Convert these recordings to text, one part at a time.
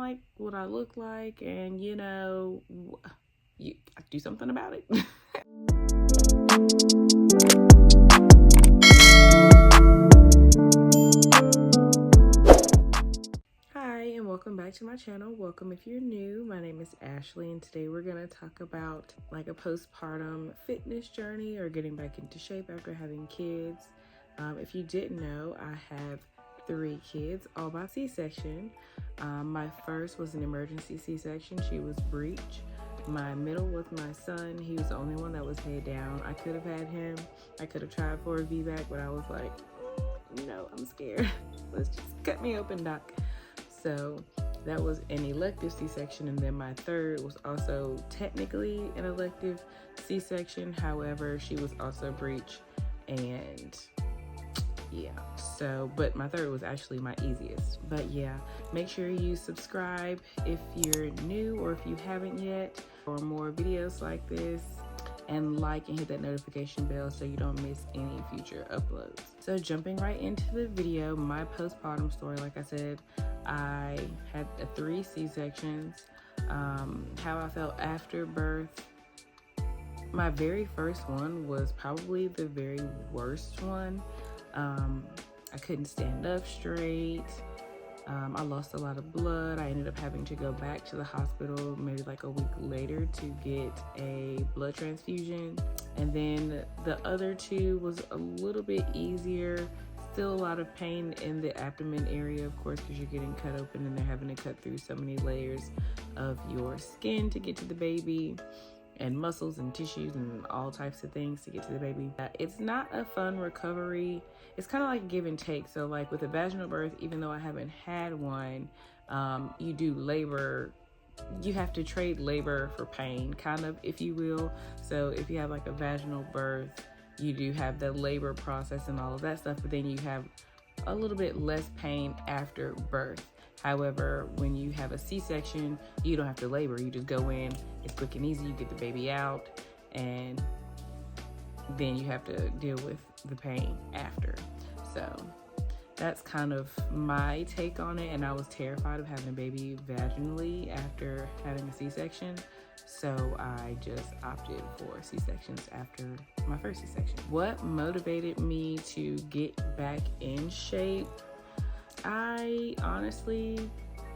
like what I look like, and you do something about it. Hi, and welcome back to my channel. Welcome if you're new. My name is Ashley, and today we're going to talk about like a postpartum fitness journey or getting back into shape after having kids. If you didn't know, I have 3 kids, all by C-section. My first was an emergency C-section. She was breech. My middle was my son. He was the only one that was head down. I could have had him. I could have tried for a VBAC, but I was like, no, I'm scared. Let's just cut me open, doc. So that was an elective C-section, and then my third was also technically an elective C-section. However, she was also breech, and yeah, so, but my third was actually my easiest. But yeah, make sure you subscribe if you're new or if you haven't yet for more videos like this, and like and hit that notification bell so you don't miss any future uploads. So jumping right into the video, my postpartum story, like I said, I had 3 C-sections. How I felt after birth. My very first one was probably the very worst one. I couldn't stand up straight. I lost a lot of blood. I ended up having to go back to the hospital maybe like a week later to get a blood transfusion. And then the other 2 was a little bit easier. Still a lot of pain in the abdomen area, of course, because you're getting cut open and they're having to cut through so many layers of your skin to get to the baby, and muscles and tissues and all types of things to get to the baby. It's not a fun recovery. It's kind of like a give and take. So like with a vaginal birth, even though I haven't had one, you do labor. You have to trade labor for pain, kind of, if you will. So if you have like a vaginal birth, you do have the labor process and all of that stuff, but then you have a little bit less pain after birth. However, when you have a C-section, you don't have to labor. You just go in, it's quick and easy, you get the baby out, and then you have to deal with the pain after. So that's kind of my take on it, and I was terrified of having a baby vaginally after having a C-section. So I just opted for C-sections after my first C-section. What motivated me to get back in shape? I honestly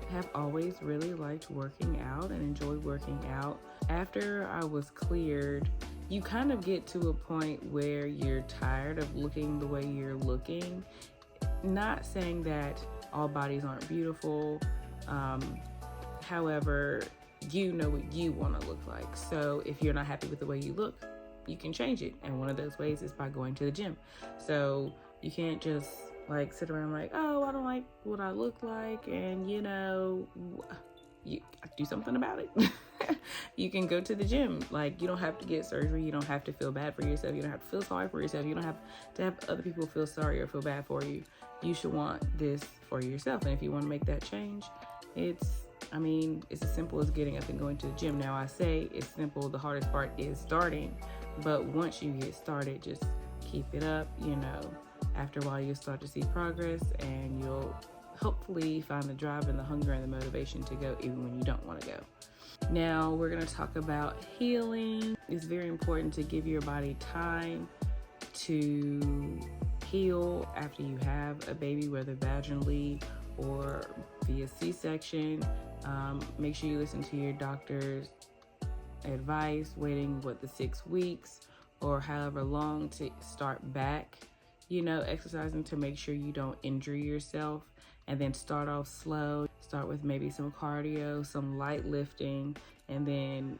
have always really liked working out and enjoyed working out. After I was cleared, you kind of get to a point where you're tired of looking the way you're looking. Not saying that all bodies aren't beautiful. However, you know what you want to look like. So if you're not happy with the way you look, you can change it. And one of those ways is by going to the gym. So you can't just like sit around like, oh, I don't like what I look like, and you do something about it. You can go to the gym. Like, you don't have to get surgery. You don't have to feel bad for yourself. You don't have to feel sorry for yourself. You don't have to have other people feel sorry or feel bad for you. You should want this for yourself. And if you want to make that change, it's as simple as getting up and going to the gym. Now, I say it's simple. The hardest part is starting. But once you get started, just keep it up. After a while, you'll start to see progress, and you'll hopefully find the drive and the hunger and the motivation to go even when you don't want to go. Now, we're going to talk about healing. It's very important to give your body time to heal after you have a baby, whether vaginally or via C-section. Make sure you listen to your doctor's advice, waiting the 6 weeks or however long to start back, exercising to make sure you don't injure yourself, and then start off slow. Start with maybe some cardio, some light lifting, and then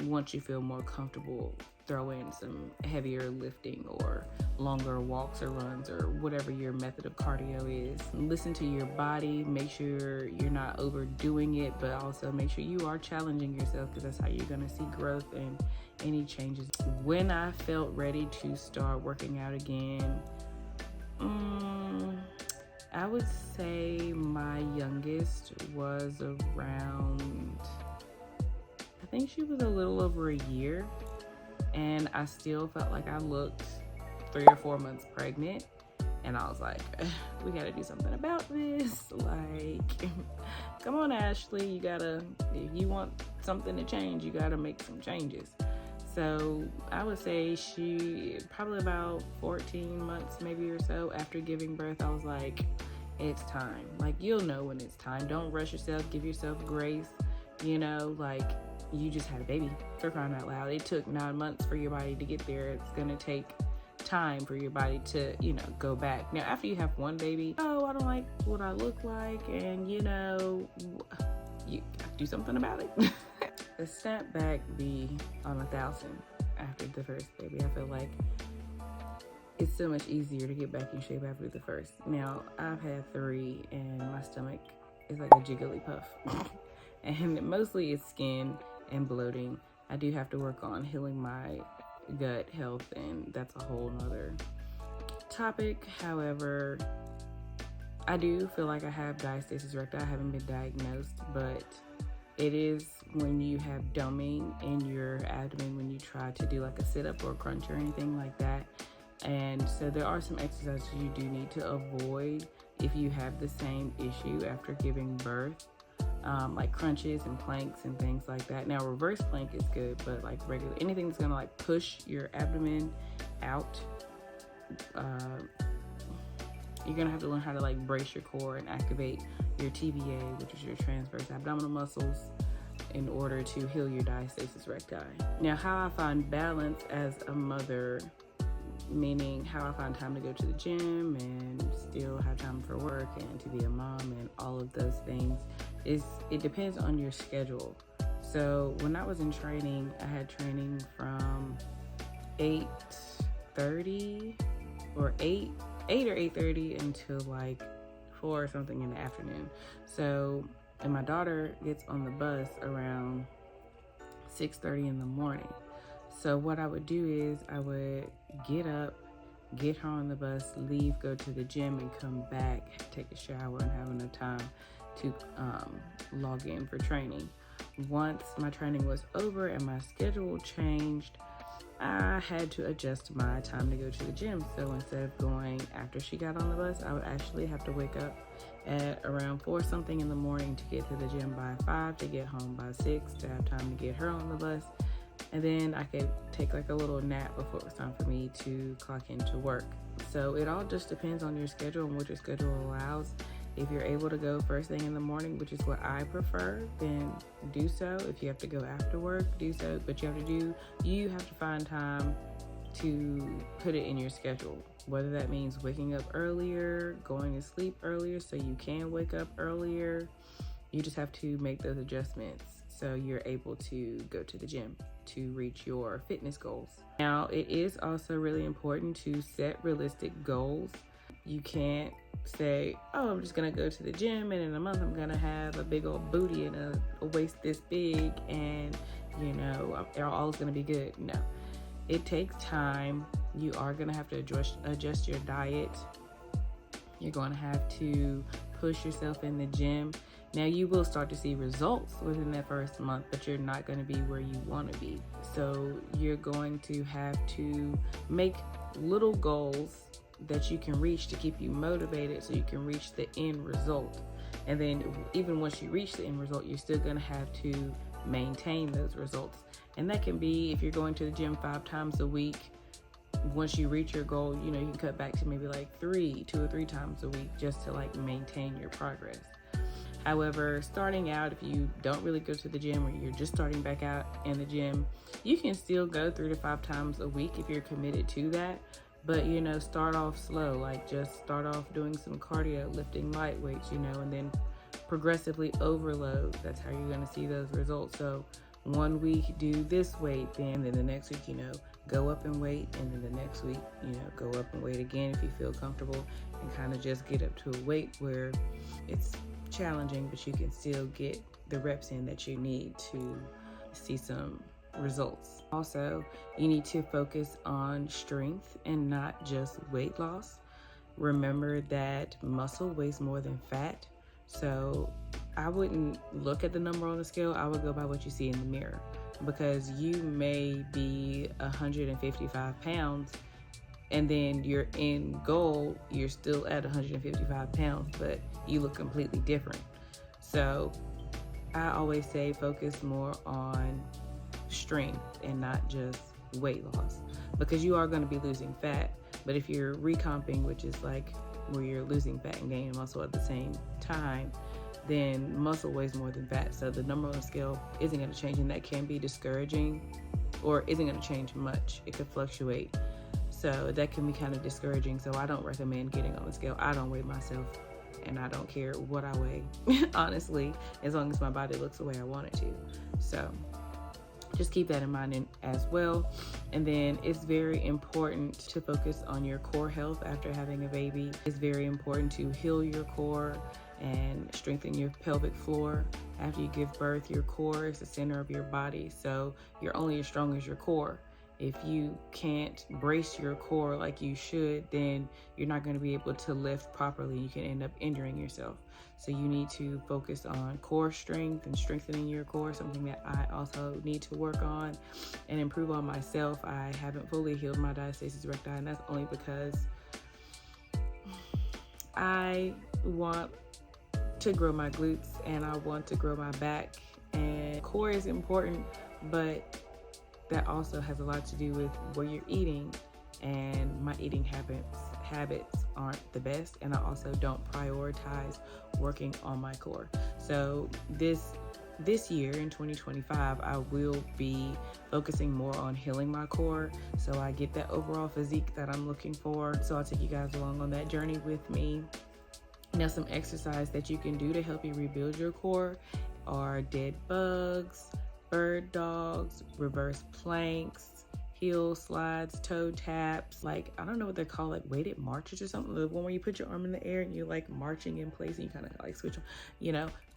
once you feel more comfortable, throw in some heavier lifting or longer walks or runs or whatever your method of cardio is. Listen to your body. Make sure you're not overdoing it, but also make sure you are challenging yourself, because that's how you're going to see growth and any changes. When I felt ready to start working out again, I would say my youngest was around, I think she was a little over a year, and I still felt like I looked 3 or 4 months pregnant, and I was like, we gotta do something about this. Like, come on, Ashley, if you want something to change, you gotta make some changes. So I would say she probably about 14 months maybe or so after giving birth, I was like, it's time. Like, you'll know when it's time. Don't rush yourself. Give yourself grace. Like, you just had a baby, for crying out loud. It took 9 months for your body to get there. It's going to take time for your body to, go back. Now, after you have one baby, I don't like what I look like, and, you have to do something about it. The snapback be on 1,000 after the first baby. I feel like it's so much easier to get back in shape after the first. Now, I've had 3, and my stomach is like a jiggly puff. And mostly it's skin and bloating. I do have to work on healing my gut health, and that's a whole nother topic. However, I do feel like I have diastasis recti. I haven't been diagnosed, but it is when you have doming in your abdomen when you try to do like a sit-up or a crunch or anything like that. And so there are some exercises you do need to avoid if you have the same issue after giving birth, like crunches and planks and things like that. Now, reverse plank is good, but like regular, anything that's gonna like push your abdomen out, you're gonna have to learn how to like brace your core and activate your TVA, which is your transverse abdominal muscles, in order to heal your diastasis recti. Now, how I find balance as a mother, meaning how I find time to go to the gym and still have time for work and to be a mom and all of those things, it depends on your schedule. So when I was in training, I had training from 8:30 or 8 or 8:30 until like 4 or something in the afternoon. So, and my daughter gets on the bus around 6:30 in the morning. So what I would do is I would get up, get her on the bus, leave, go to the gym, and come back, take a shower, and have enough time to log in for training. Once my training was over and my schedule changed, I had to adjust my time to go to the gym. So instead of going after she got on the bus, I would actually have to wake up at around 4 something in the morning to get to the gym by 5, to get home by 6, to have time to get her on the bus. And then I could take like a little nap before it was time for me to clock into work. So it all just depends on your schedule and what your schedule allows. If you're able to go first thing in the morning, which is what I prefer, then do so. If you have to go after work, do so. But you have to find time to put it in your schedule. Whether that means waking up earlier, going to sleep earlier so you can wake up earlier. You just have to make those adjustments so you're able to go to the gym to reach your fitness goals. Now, it is also really important to set realistic goals. You can't say, I'm just gonna go to the gym and in a month I'm gonna have a big old booty and a waist this big and they're always gonna be good. No, it takes time. You are gonna have to adjust your diet. You're gonna have to push yourself in the gym. Now, you will start to see results within that first month, but you're not going to be where you want to be. So you're going to have to make little goals that you can reach to keep you motivated so you can reach the end result. And then even once you reach the end result, you're still going to have to maintain those results. And that can be, if you're going to the gym 5 times a week, once you reach your goal, you can cut back to maybe like 2 or 3 times a week just to like maintain your progress. However, starting out, if you don't really go to the gym or you're just starting back out in the gym, you can still go 3 to 5 times a week if you're committed to that. But, start off slow, like just start off doing some cardio, lifting light weights, and then progressively overload. That's how you're going to see those results. So 1 week, do this weight, then the next week, go up in weight, and then the next week, go up in weight again if you feel comfortable, and kind of just get up to a weight where it's challenging, but you can still get the reps in that you need to see some results. Also, you need to focus on strength and not just weight loss. Remember that muscle weighs more than fat. So I wouldn't look at the number on the scale. I would go by what you see in the mirror, because you may be 155 pounds and then your end goal, you're still at 155 pounds, but you look completely different. So I always say focus more on strength and not just weight loss, because you are going to be losing fat. But if you're recomping, which is like where you're losing fat and gaining muscle at the same time, then muscle weighs more than fat. So the number on the scale isn't going to change, and that can be discouraging, or isn't going to change much. It could fluctuate. So that can be kind of discouraging. So I don't recommend getting on the scale. I don't weigh myself, and I don't care what I weigh, honestly, as long as my body looks the way I want it to. So just keep that in mind as well. And then it's very important to focus on your core health after having a baby. It's very important to heal your core and strengthen your pelvic floor. After you give birth, your core is the center of your body. So you're only as strong as your core. If you can't brace your core like you should, then you're not going to be able to lift properly. You can end up injuring yourself. So you need to focus on core strength and strengthening your core, something that I also need to work on and improve on myself. I haven't fully healed my diastasis recti, and that's only because I want to grow my glutes and I want to grow my back, and core is important, but that also has a lot to do with where you're eating, and my eating habits aren't the best, and I also don't prioritize working on my core. So this year in 2025, I will be focusing more on healing my core, so I get that overall physique that I'm looking for. So I'll take you guys along on that journey with me. Now, some exercise that you can do to help you rebuild your core are dead bugs, bird dogs, reverse planks, heel slides, toe taps, like, I don't know what they're called, like weighted marches or something. The one where you put your arm in the air and you're like marching in place and you kind of like switch,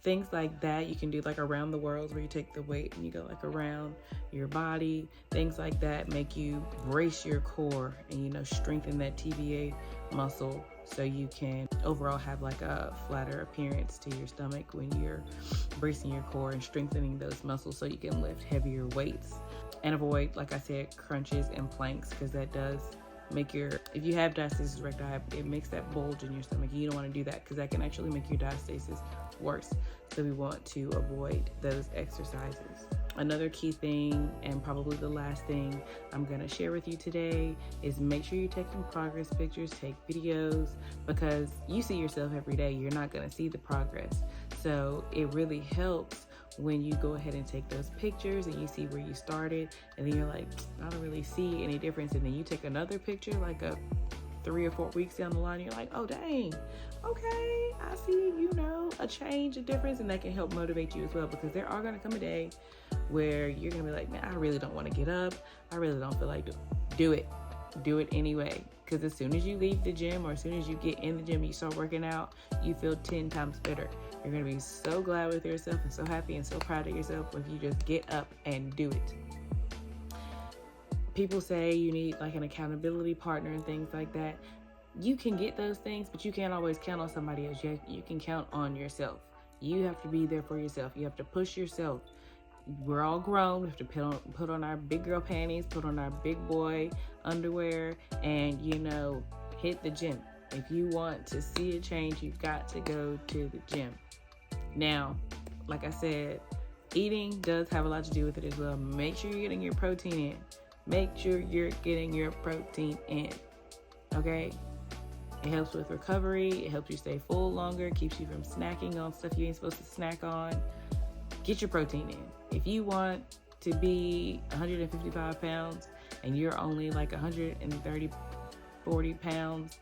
things like that. You can do like around the world, where you take the weight and you go like around your body. Things like that make you brace your core and, strengthen that TVA muscle, so you can overall have like a flatter appearance to your stomach when you're bracing your core and strengthening those muscles, so you can lift heavier weights. And avoid, like I said, crunches and planks, because that does make if you have diastasis recti, it makes that bulge in your stomach. You don't want to do that, because that can actually make your diastasis worse. So we want to avoid those exercises. Another key thing, and probably the last thing I'm going to share with you today, is make sure you're taking progress pictures, take videos, because you see yourself every day. You're not going to see the progress. So it really helps when you go ahead and take those pictures and you see where you started, and then you're like, I don't really see any difference. And then you take another picture like 3 or 4 weeks down the line, you're like, oh dang, okay, I see, a change, a difference. And that can help motivate you as well, because there are going to come a day where you're going to be like, man, I really don't want to get up. I really don't feel like do it anyway. Because as soon as you leave the gym, or as soon as you get in the gym and you start working out, you feel 10 times better. You're going to be so glad with yourself and so happy and so proud of yourself if you just get up and do it. People say you need like an accountability partner and things like that. You can get those things, but you can't always count on somebody else. You can count on yourself. You have to be there for yourself. You have to push yourself. We're all grown. We have to put on our big girl panties, put on our big boy underwear, and, hit the gym. If you want to see a change, you've got to go to the gym. Now, like I said, eating does have a lot to do with it as well. Make sure you're getting your protein in. Make sure you're getting your protein in, okay? It helps with recovery. It helps you stay full longer. Keeps you from snacking on stuff you ain't supposed to snack on. Get your protein in. If you want to be 155 pounds and you're only like 40 pounds,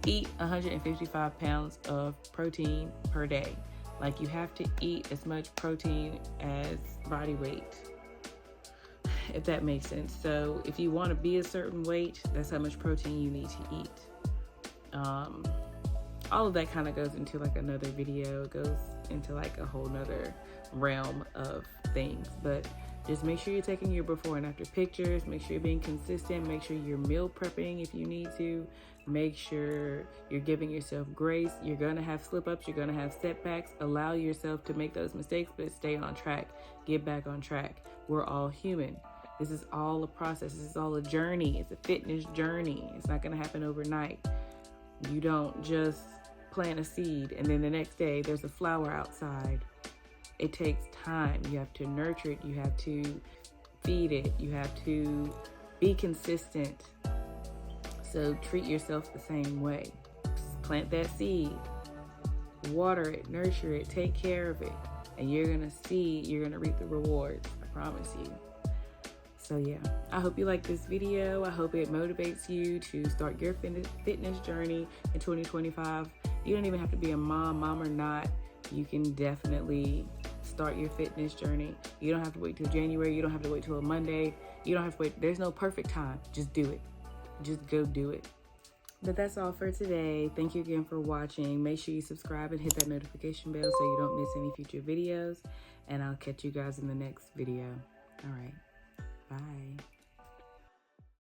eat 155 pounds of protein per day. Like, you have to eat as much protein as body weight, if that makes sense. So if you want to be a certain weight, that's how much protein you need to eat. All of that kind of goes into like another video. It goes into like a whole nother realm of things, but just make sure you're taking your before and after pictures. Make sure you're being consistent. Make sure you're meal prepping if you need to. Make sure you're giving yourself grace. You're going to have slip-ups. You're going to have setbacks. Allow yourself to make those mistakes, but stay on track. Get back on track. We're all human. This is all a process. This is all a journey. It's a fitness journey. It's not going to happen overnight. You don't just plant a seed and then the next day there's a flower outside. It takes time. You have to nurture it. You have to feed it. You have to be consistent. So treat yourself the same way. Just plant that seed, water it, nurture it, take care of it, and you're gonna reap the rewards. I promise you. So yeah, I hope you like this video. I hope it motivates you to start your fitness journey in 2025. You don't even have to be a mom or not. You can definitely start your fitness journey. You don't have to wait till January. You don't have to wait till a Monday. You don't have to wait. There's no perfect time. Just do it. Just go do it. But that's all for today. Thank you again for watching. Make sure you subscribe and hit that notification bell so you don't miss any future videos. And I'll catch you guys in the next video. All right. Bye.